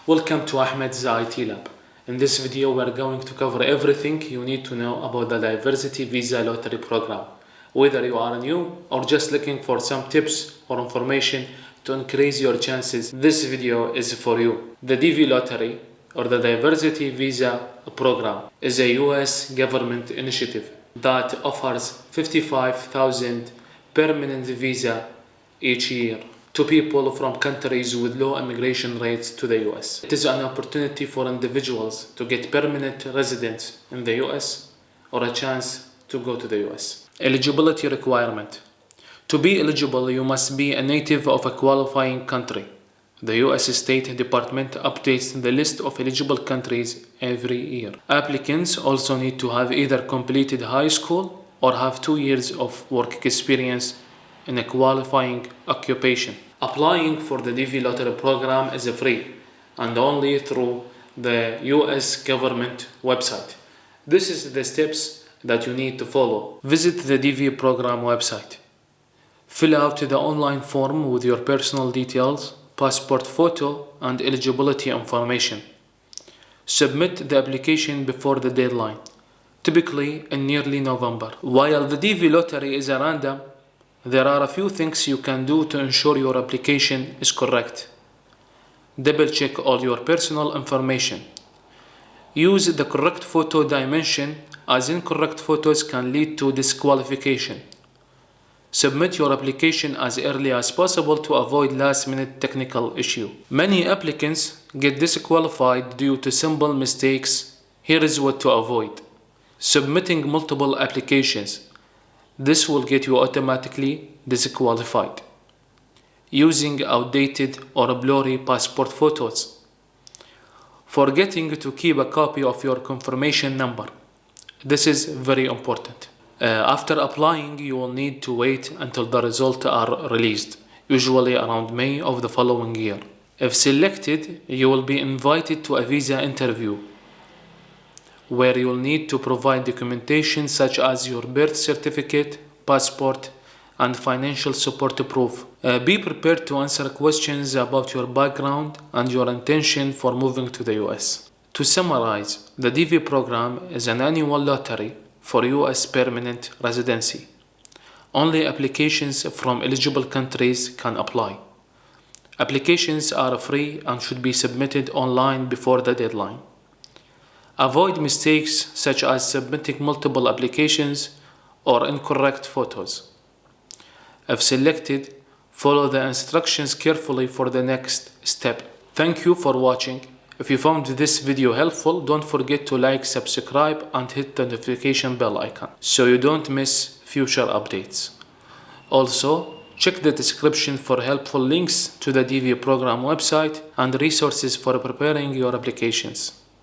Welcome to Ahmed's IT Lab. In this video we are going to cover everything you need to know about the Diversity Visa Lottery Program. Whether you are new or just looking for some tips or information to increase your chances, this video is for you. The DV Lottery, or the Diversity Visa Program, is a US government initiative that offers 55,000 permanent visa each year to people from countries with low immigration rates to the US. It is an opportunity for individuals to get permanent residence in the US or a chance to go to the US. Eligibility requirement. To be eligible, you must be a native of a qualifying country. The US State Department updates the list of eligible countries every year. Applicants also need to have either completed high school or have 2 years of work experience in a qualifying occupation. Applying for the DV Lottery program is free and only through the US government website. This is the steps that you need to follow. Visit the DV program website. Fill out the online form with your personal details, passport photo, and eligibility information. Submit the application before the deadline, typically in early November. While the DV Lottery is a random, there are a few things you can do to ensure your application is correct. Double check all your personal information. Use the correct photo dimension, as incorrect photos can lead to disqualification. Submit your application as early as possible to avoid last-minute technical issue. Many applicants get disqualified due to simple mistakes. Here is what to avoid. Submitting multiple applications. This will get you automatically disqualified. Using outdated or blurry passport photos. Forgetting to keep a copy of your confirmation number. This is very important. After applying, you will need to wait until the results are released, usually around May of the following year. If selected, you will be invited to a visa interview, where you will need to provide documentation such as your birth certificate, passport, and financial support proof. Be prepared to answer questions about your background and your intention for moving to the US. To summarize, the DV program is an annual lottery for US permanent residency. Only applications from eligible countries can apply. Applications are free and should be submitted online before the deadline. Avoid mistakes such as submitting multiple applications or incorrect photos. If selected, follow the instructions carefully for the next step. Thank you for watching. If you found this video helpful, don't forget to like, subscribe, and hit the notification bell icon so you don't miss future updates. Also, check the description for helpful links to the DV program website and resources for preparing your applications.